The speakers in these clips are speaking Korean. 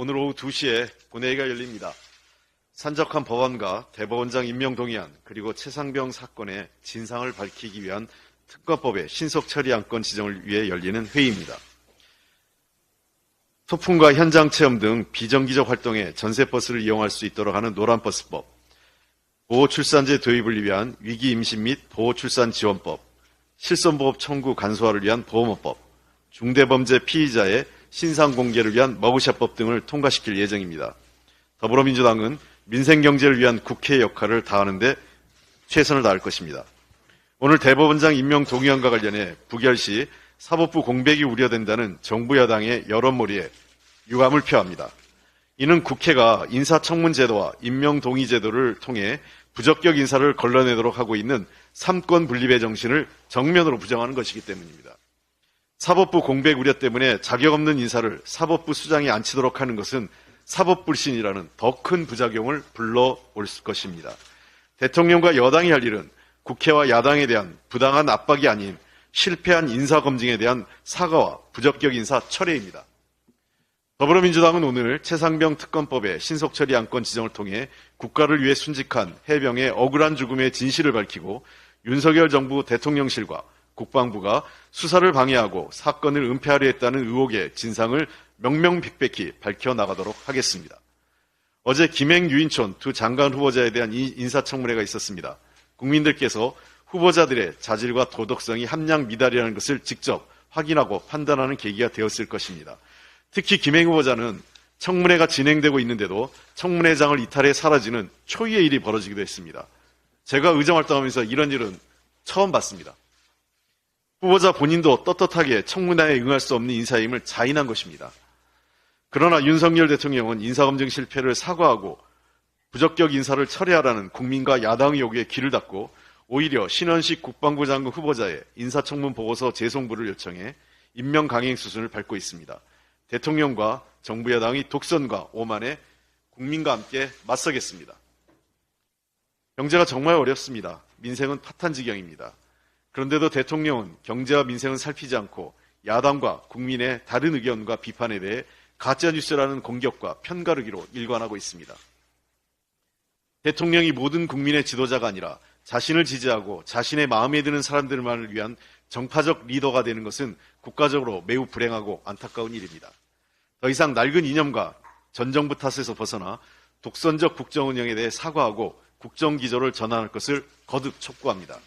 오늘 오후 2시에 본회의가 열립니다. 산적한 법원과 대법원장 임명 동의안 그리고 최상병 사건의 진상을 밝히기 위한 특검법의 신속 처리 안건 지정을 위해 열리는 회의입니다. 소풍과 현장 체험 등 비정기적 활동에 전세버스를 이용할 수 있도록 하는 노란버스법, 보호출산제 도입을 위한 위기임신 및 보호출산지원법, 실손보험 청구 간소화를 위한 보험업법, 중대범죄 피의자의 신상공개를 위한 머그샷법 등을 통과시킬 예정입니다. 더불어민주당은 민생경제를 위한 국회의 역할을 다하는 데 최선을 다할 것입니다. 오늘 대법원장 임명 동의안과 관련해 부결 시 사법부 공백이 우려된다는 정부 여당의 여론몰이에 유감을 표합니다. 이는 국회가 인사청문제도와 임명동의제도를 통해 부적격 인사를 걸러내도록 하고 있는 삼권 분립의 정신을 정면으로 부정하는 것이기 때문입니다. 사법부 공백 우려 때문에 자격 없는 인사를 사법부 수장에 앉히도록 하는 것은 사법불신이라는 더 큰 부작용을 불러올 것입니다. 대통령과 여당이 할 일은 국회와 야당에 대한 부당한 압박이 아닌 실패한 인사검증에 대한 사과와 부적격 인사 철회입니다. 더불어민주당은 오늘 최상병 특검법의 신속처리 안건 지정을 통해 국가를 위해 순직한 해병의 억울한 죽음의 진실을 밝히고 윤석열 정부 대통령실과 국방부가 수사를 방해하고 사건을 은폐하려 했다는 의혹의 진상을 명명백백히 밝혀나가도록 하겠습니다. 어제 김행, 유인촌 두 장관 후보자에 대한 인사청문회가 있었습니다. 국민들께서 후보자들의 자질과 도덕성이 함량 미달이라는 것을 직접 확인하고 판단하는 계기가 되었을 것입니다. 특히 김행 후보자는 청문회가 진행되고 있는데도 청문회장을 이탈해 사라지는 초유의 일이 벌어지기도 했습니다. 제가 의정활동하면서 이런 일은 처음 봤습니다. 후보자 본인도 떳떳하게 청문회에 응할 수 없는 인사임을 자인한 것입니다. 그러나 윤석열 대통령은 인사검증 실패를 사과하고 부적격 인사를 철회하라는 국민과 야당의 요구에 귀를 닫고 오히려 신원식 국방부 장관 후보자의 인사청문 보고서 재송부를 요청해 임명 강행 수순을 밟고 있습니다. 대통령과 정부 여당이 독선과 오만에 국민과 함께 맞서겠습니다. 경제가 정말 어렵습니다. 민생은 파탄지경입니다. 그런데도 대통령은 경제와 민생은 살피지 않고 야당과 국민의 다른 의견과 비판에 대해 가짜뉴스라는 공격과 편가르기로 일관하고 있습니다. 대통령이 모든 국민의 지도자가 아니라 자신을 지지하고 자신의 마음에 드는 사람들만을 위한 정파적 리더가 되는 것은 국가적으로 매우 불행하고 안타까운 일입니다. 더 이상 낡은 이념과 전 정부 탓에서 벗어나 독선적 국정 운영에 대해 사과하고 국정기조를 전환할 것을 거듭 촉구합니다.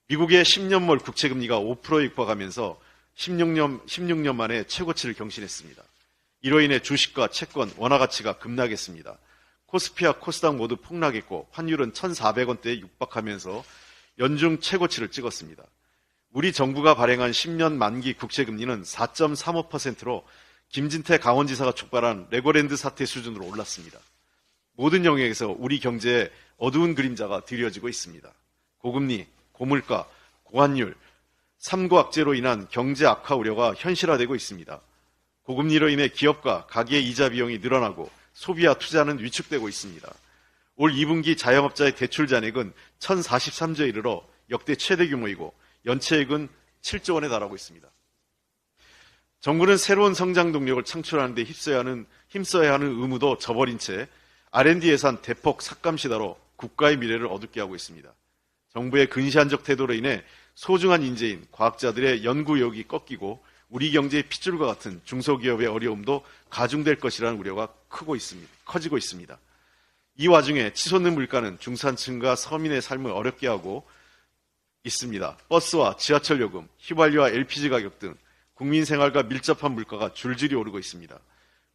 미국의 10년물 국채금리가 5%에 육박하면서 16년 만에 최고치를 경신했습니다. 이로 인해 주식과 채권, 원화 가치가 급락했습니다. 코스피와 코스닥 모두 폭락했고 환율은 1,400원대에 육박하면서 연중 최고치를 찍었습니다. 우리 정부가 발행한 10년 만기 국채금리는 4.35%로 김진태 강원지사가 촉발한 레고랜드 사태 수준으로 올랐습니다. 모든 영역에서 우리 경제에 어두운 그림자가 드리워지고 있습니다. 고금리, 고물가, 고환율, 삼고 악재로 인한 경제 악화 우려가 현실화되고 있습니다. 고금리로 인해 기업과 가계의 이자 비용이 늘어나고 소비와 투자는 위축되고 있습니다. 올 2분기 자영업자의 대출 잔액은 1,043조에 이르러 역대 최대 규모이고 연체액은 7조 원에 달하고 있습니다. 정부는 새로운 성장 동력을 창출하는 데 힘써야 하는 의무도 저버린 채 R&D 예산 대폭 삭감 시다로 국가의 미래를 어둡게 하고 있습니다. 정부의 근시안적 태도로 인해 소중한 인재인 과학자들의 연구 의욕이 꺾이고 우리 경제의 핏줄과 같은 중소기업의 어려움도 가중될 것이라는 우려가 커지고 있습니다. 이 와중에 치솟는 물가는 중산층과 서민의 삶을 어렵게 하고 있습니다. 버스와 지하철 요금, 휘발유와 LPG 가격 등 국민 생활과 밀접한 물가가 줄줄이 오르고 있습니다.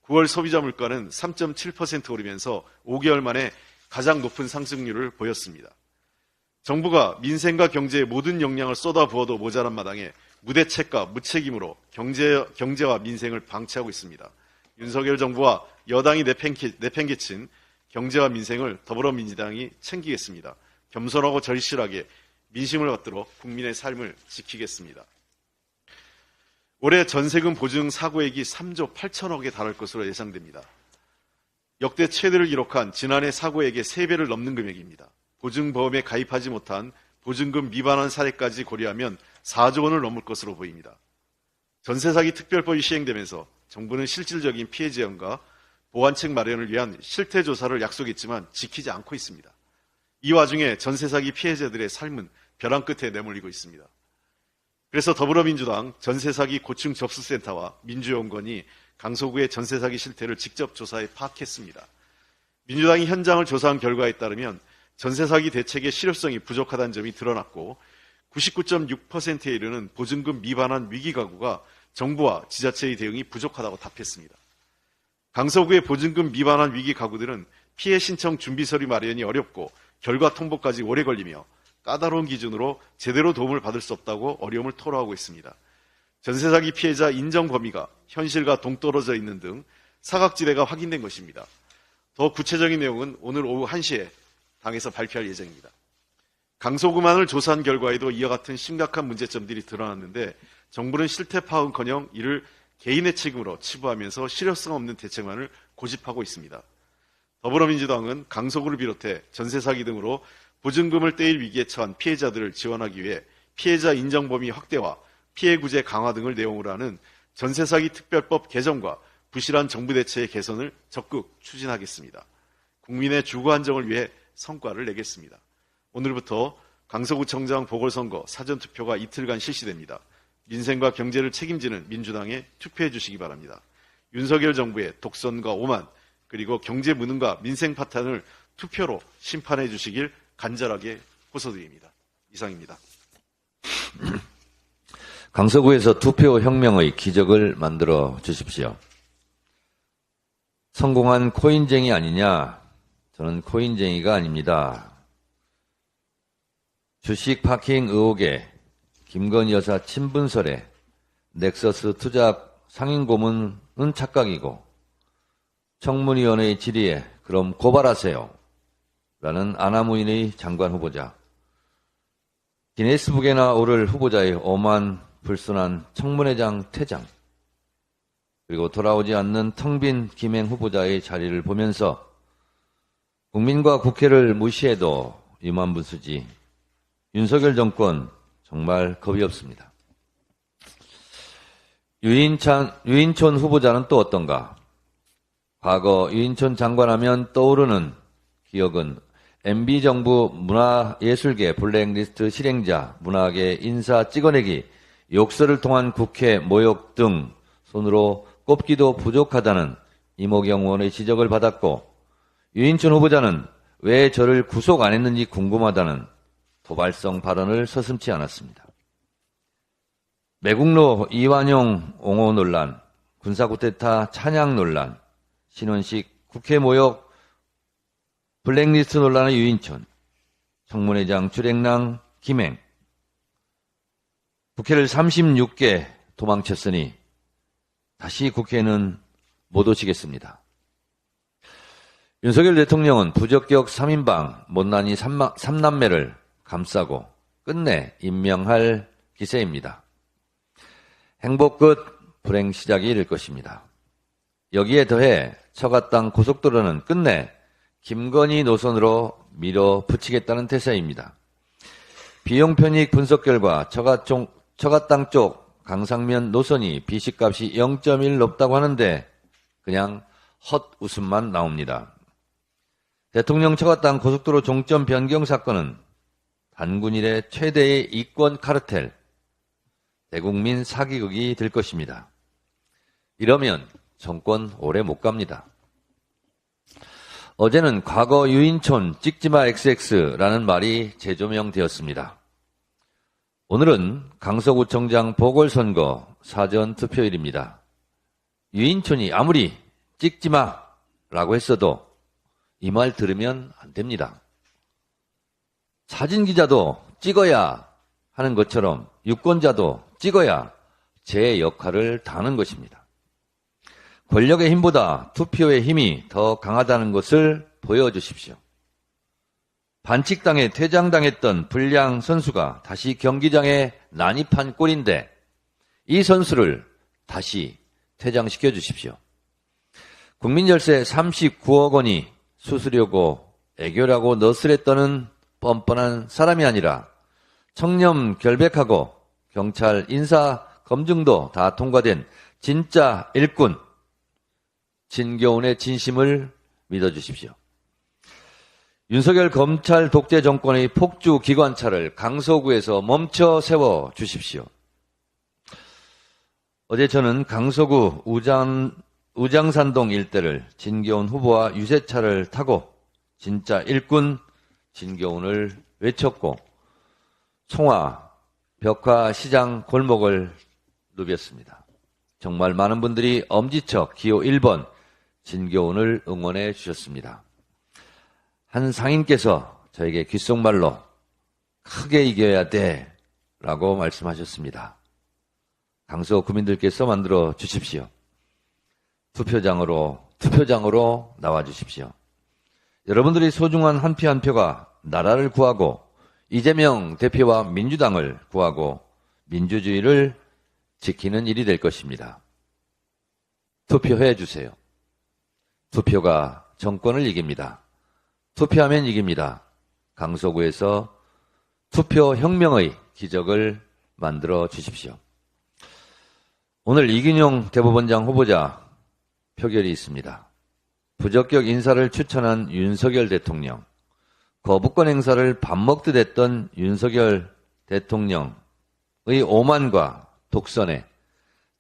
9월 소비자 물가는 3.7% 오르면서 5개월 만에 가장 높은 상승률을 보였습니다. 정부가 민생과 경제에 모든 역량을 쏟아부어도 모자란 마당에 무대책과 무책임으로 경제와 민생을 방치하고 있습니다. 윤석열 정부와 여당이 내팽개친 경제와 민생을 더불어민주당이 챙기겠습니다. 겸손하고 절실하게 민심을 받들어 국민의 삶을 지키겠습니다. 올해 전세금 보증 사고액이 3조 8천억에 달할 것으로 예상됩니다. 역대 최대를 기록한 지난해 사고액의 3배를 넘는 금액입니다. 보증보험에 가입하지 못한 보증금 미반환 사례까지 고려하면 4조 원을 넘을 것으로 보입니다. 전세사기 특별법이 시행되면서 정부는 실질적인 피해 재현과 보완책 마련을 위한 실태조사를 약속했지만 지키지 않고 있습니다. 이 와중에 전세 사기 피해자들의 삶은 벼랑 끝에 내몰리고 있습니다. 그래서 더불어민주당 전세 사기 고충 접수센터와 민주연구원이 강서구의 전세 사기 실태를 직접 조사해 파악했습니다. 민주당이 현장을 조사한 결과에 따르면 전세 사기 대책의 실효성이 부족하다는 점이 드러났고 99.6%에 이르는 보증금 미반환 위기 가구가 정부와 지자체의 대응이 부족하다고 답했습니다. 강서구의 보증금 미반환 위기 가구들은 피해 신청 준비 서류 마련이 어렵고 결과 통보까지 오래 걸리며 까다로운 기준으로 제대로 도움을 받을 수 없다고 어려움을 토로하고 있습니다. 전세 사기 피해자 인정 범위가 현실과 동떨어져 있는 등 사각지대가 확인된 것입니다. 더 구체적인 내용은 오늘 오후 1시에 당에서 발표할 예정입니다. 강서구만을 조사한 결과에도 이와 같은 심각한 문제점들이 드러났는데 정부는 실태 파악은커녕 이를 개인의 책임으로 치부하면서 실효성 없는 대책만을 고집하고 있습니다. 더불어민주당은 강서구를 비롯해 전세 사기 등으로 보증금을 떼일 위기에 처한 피해자들을 지원하기 위해 피해자 인정 범위 확대와 피해 구제 강화 등을 내용으로 하는 전세 사기 특별법 개정과 부실한 정부 대체의 개선을 적극 추진하겠습니다. 국민의 주거 안정을 위해 성과를 내겠습니다. 오늘부터 강서구청장 보궐선거 사전투표가 이틀간 실시됩니다. 민생과 경제를 책임지는 민주당에 투표해 주시기 바랍니다. 윤석열 정부의 독선과 오만 그리고 경제 무능과 민생 파탄을 투표로 심판해 주시길 간절하게 호소드립니다. 이상입니다. 강서구에서 투표 혁명의 기적을 만들어 주십시오. 성공한 코인쟁이 아니냐? 저는 코인쟁이가 아닙니다. 주식 파킹 의혹에 김건희 여사 친분설에 넥서스 투자 상임 고문은 착각이고 청문위원회의 질의에 그럼 고발하세요 라는 아나무인의 장관 후보자, 기네스북에나 오를 후보자의 오만 불순한 청문회장 퇴장, 그리고 돌아오지 않는 텅 빈 김행 후보자의 자리를 보면서 국민과 국회를 무시해도 이만분수지 윤석열 정권 정말 겁이 없습니다. 유인촌 후보자는 또 어떤가? 과거 유인촌 장관하면 떠오르는 기억은 MB정부 문화예술계 블랙리스트 실행자, 문화계 인사 찍어내기, 욕설을 통한 국회 모욕 등 손으로 꼽기도 부족하다는 이모경 의원의 지적을 받았고, 유인촌 후보자는 왜 저를 구속 안 했는지 궁금하다는 도발성 발언을 서슴지 않았습니다. 매국노 이완용 옹호 논란, 군사쿠데타 찬양 논란, 신원식 국회 모욕 블랙리스트 논란의 유인촌, 청문회장 주랭랑 김행, 국회를 36개 도망쳤으니 다시 국회는 못 오시겠습니다. 윤석열 대통령은 부적격 3인방 못난이 3남매를 감싸고 끝내 임명할 기세입니다. 행복 끝 불행 시작이 될 것입니다. 여기에 더해 처갓당 고속도로는 끝내 김건희 노선으로 밀어붙이겠다는 태세입니다. 비용 편익 분석 결과 처갓당 쪽 강상면 노선이 비식값이 0.1 높다고 하는데 그냥 헛웃음만 나옵니다. 대통령 처갓당 고속도로 종점 변경 사건은 단군 이래 최대의 이권 카르텔, 대국민 사기극이 될 것입니다. 이러면 정권 오래 못 갑니다. 어제는 과거 유인촌 찍지마 XX라는 말이 재조명되었습니다. 오늘은 강서구청장 보궐선거 사전투표일입니다. 유인촌이 아무리 찍지마라고 했어도 이 말 들으면 안 됩니다. 사진기자도 찍어야 하는 것처럼 유권자도 찍어야 제 역할을 다하는 것입니다. 권력의 힘보다 투표의 힘이 더 강하다는 것을 보여주십시오. 반칙당해 퇴장당했던 불량 선수가 다시 경기장에 난입한 꼴인데 이 선수를 다시 퇴장시켜 주십시오. 국민열세 39억 원이 수수료고 애교라고 너스레 떠는 뻔뻔한 사람이 아니라 청렴 결백하고 경찰 인사 검증도 다 통과된 진짜 일꾼, 진교훈의 진심을 믿어주십시오. 윤석열 검찰 독재 정권의 폭주 기관차를 강서구에서 멈춰 세워 주십시오. 어제 저는 강서구 우장산동 일대를 진교훈 후보와 유세차를 타고 진짜 일꾼 진교훈을 외쳤고 송화, 벽화 시장 골목을 누볐습니다. 정말 많은 분들이 엄지척 기호 1번 진교훈을 응원해 주셨습니다. 한 상인께서 저에게 귓속말로 크게 이겨야 돼 라고 말씀하셨습니다. 강서 구민들께서 만들어 주십시오. 투표장으로 나와 주십시오. 여러분들이 소중한 한 표 한 표가 나라를 구하고 이재명 대표와 민주당을 구하고 민주주의를 지키는 일이 될 것입니다. 투표해 주세요. 투표가 정권을 이깁니다. 투표하면 이깁니다. 강서구에서 투표혁명의 기적을 만들어 주십시오. 오늘 이균용 대법원장 후보자 표결이 있습니다. 부적격 인사를 추천한 윤석열 대통령, 거부권 행사를 밥 먹듯 했던 윤석열 대통령의 오만과 독선에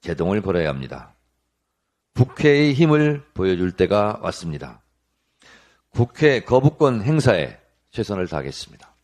제동을 걸어야 합니다. 국회의 힘을 보여줄 때가 왔습니다. 국회 거부권 행사에 최선을 다하겠습니다.